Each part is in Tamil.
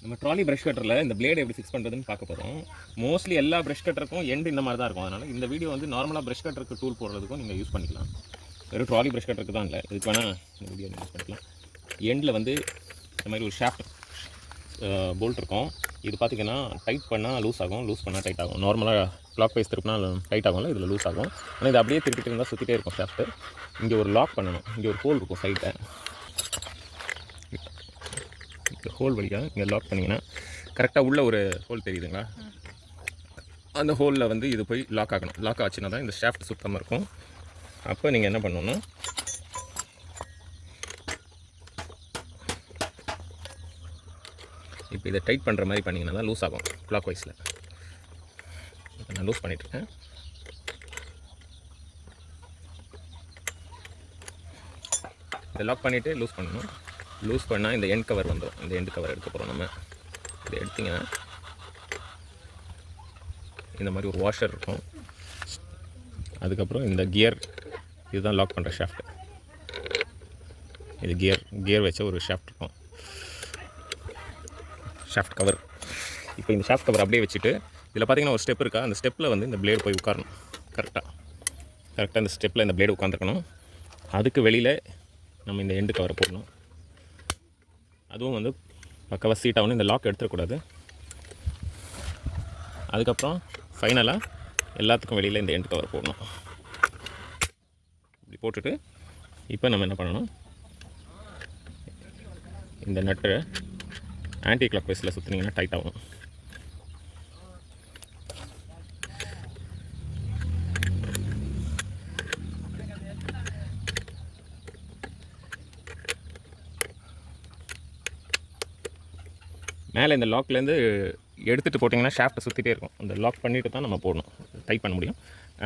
நம்ம ட்ராலி ப்ரஷ் கட்டரில் இந்த பிளேடு எப்படி ஃபிக்ஸ் பண்ணுறதுன்னு பார்க்க போகிறோம். மோஸ்ட்லி எல்லா ப்ரஷ் கட்டருக்கும் எண்டு இந்த மாதிரி தான் இருக்கும். அதனால் இந்த வீடியோ வந்து நார்மலாக ப்ரஷ் கட்டருக்கு டூல் போடுறதுக்கும் நீங்கள் யூஸ் பண்ணிக்கலாம். வெறும் ட்ராலி ப்ரஷ் கட்டருக்கு தான் இல்லை, இதுக்கு வேணால் இந்த வீடியோ யூஸ் பண்ணிக்கலாம். எண்டில் வந்து இந்த மாதிரி ஒரு ஷாஃப்ட் போல்ட் இருக்கும். இது பார்த்திங்கன்னா டைட் பண்ணால் லூஸ் ஆகும், லூஸ் பண்ணால் டைட் ஆகும். நார்மலாக கிளாக் வைஸ் திருப்பினா டைட் ஆகும்ல, இதில் லூஸ் ஆகும். ஆனால் இது அப்படியே திருப்பிட்டு இருந்தால் சுற்றிட்டே இருக்கும் ஷாஃப்ட்டு. இங்கே ஒரு லாக் பண்ணணும். இங்கே ஒரு ஹோல் இருக்கும் சைட்டை, ஹோல் வழியாக இங்கே லாக் பண்ணிங்கன்னா கரெக்டாக உள்ள ஒரு ஹோல் தெரியுதுங்களா, அந்த ஹோலில் வந்து இது போய் லாக் ஆகணும். லாக் ஆச்சுன்னா தான் இந்த ஷாஃப்ட் சுத்தமாக இருக்கும். அப்போ நீங்கள் என்ன பண்ணணும்னா இப்போ இதை டைட் பண்ணுற மாதிரி பண்ணிங்கன்னா தான் லூஸ் ஆகும் கிளாக் வைஸில். இப்போ நான் லூஸ் பண்ணிகிட்ருக்கேன். இதை லாக் பண்ணிவிட்டு லூஸ் பண்ணணும். லூஸ் பண்ணால் இந்த எண்ட் கவர் வந்துடும். இந்த எண்ட் கவர் எடுக்க போகிறோம் நம்ம. இதை எடுத்திங்கன்னா இந்த மாதிரி ஒரு வாஷர் இருக்கும். அதுக்கப்புறம் இந்த கியர், இதுதான் லாக் பண்ணுற ஷாஃப்ட். இது கியர் வச்ச ஒரு ஷாஃப்ட் இருக்கும், ஷாஃப்ட் கவர். இப்போ இந்த ஷாஃப்ட் கவர் அப்படியே வச்சுட்டு இதில் பார்த்தீங்கன்னா ஒரு ஸ்டெப் இருக்கா, அந்த ஸ்டெப்பில் வந்து இந்த பிளேடு போய் உட்காரணும். கரெக்டாக இந்த ஸ்டெப்பில் இந்த பிளேடு உட்காந்துருக்கணும். அதுக்கு வெளியில் நம்ம இந்த எண்டு கவரை போடணும். அதுவும் வந்து பக்கவாக சீட் ஆகணும். இந்த லாக் எடுத்துடக்கூடாது. அதுக்கப்புறம் ஃபைனலாக எல்லாத்துக்கும் வெளியில் இந்த எண்டு கவர் போடணும். இப்படி போட்டுட்டு இப்போ நம்ம என்ன பண்ணணும், இந்த நட்டு ஆன்டி கிளாக் வைஸில் சுற்றினீங்கன்னா டைட் ஆகும். மேலே இந்த லாக்லேருந்து எடுத்துகிட்டு போட்டிங்கன்னா ஷாஃப்ட்டை சுற்றிட்டே இருக்கும். அந்த லாக் பண்ணிவிட்டு தான் நம்ம போடணும், டைட் பண்ண முடியும்.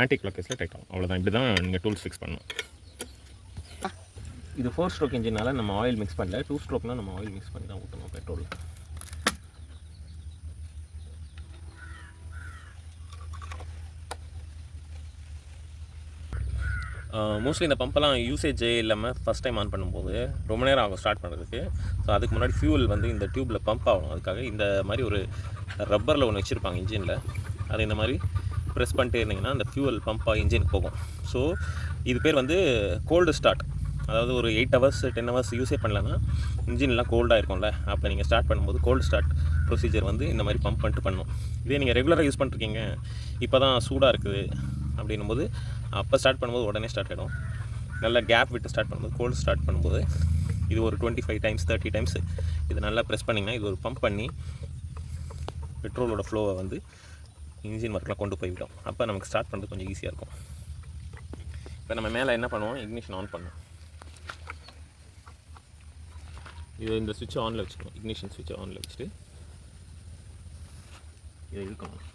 ஆன்டி கிளாக் வைஸில் டைட் ஆகும். அவ்வளோதான். இப்படி தான் நீங்கள் டூல்ஸ் ஃபிக்ஸ் பண்ணணும். இது 4 ஸ்ட்ரோக் இன்ஜினால் நம்ம ஆயில் மிக்ஸ் பண்ணல. 2 ஸ்ட்ரோக்னால் நம்ம ஆயில் மிக்ஸ் பண்ணி தான் ஊற்றணும் பெட்ரோல். மோஸ்ட்லி இந்த பம்பெல்லாம் யூசேஜே இல்லாமல் ஃபஸ்ட் டைம் ஆன் பண்ணும்போது ரொம்ப நேரம் ஆகும் ஸ்டார்ட் பண்ணுறதுக்கு. ஸோ அதுக்கு முன்னாடி ஃபியூல் வந்து இந்த டியூப்பில் பம்ப் ஆகணும். அதுக்காக இந்த மாதிரி ஒரு ரப்பரில் ஒன்று வச்சுருப்பாங்க இன்ஜினில். அதை இந்த மாதிரி ப்ரெஸ் பண்ணிட்டே இருந்தீங்கன்னா அந்த ஃபியூவல் பம்பாக இன்ஜினுக்கு போகும். ஸோ இது பேர் வந்து கோல்டு ஸ்டார்ட். அதாவது ஒரு 8 ஹவர்ஸ் 10 ஹவர்ஸ் யூஸே பண்ணலன்னா இன்ஜின்லாம் கோல்டாக இருக்கும்ல, அப்போ நீங்கள் ஸ்டார்ட் பண்ணும்போது கோல்டு ஸ்டார்ட் ப்ரொசீஜர் வந்து இந்த மாதிரி பம்ப் பண்ணிட்டு பண்ணணும். இதே நீங்கள் ரெகுலராக யூஸ் பண்ணிருக்கீங்க, இப்போ தான் சூடாக இருக்குது அப்படின்னும் போது அப்போ ஸ்டார்ட் பண்ணும்போது உடனே ஸ்டார்ட் ஆகிடும். நல்லா கேப் விட்டு ஸ்டார்ட் பண்ணும்போது, கோல்டு ஸ்டார்ட் பண்ணும்போது இது ஒரு 25 டைம்ஸ் 30 டைம்ஸ் இது நல்லா ப்ரெஸ் பண்ணிங்கன்னா இது ஒரு பம்ப் பண்ணி பெட்ரோலோட ஃப்ளோவை வந்து இன்ஜின் ஒர்க்கெலாம் கொண்டு போய்விடும். அப்போ நமக்கு ஸ்டார்ட் பண்ணுறது கொஞ்சம் ஈஸியாக இருக்கும். இப்போ நம்ம மேலே என்ன பண்ணுவோம், இக்னிஷன் ஆன் பண்ணுவோம். இது இந்த சுவிட்சை ஆனில் வச்சுக்கணும். இக்னிஷன் சுவிட்சை ஆனில் வச்சுட்டு இதை இழுக்கணும்.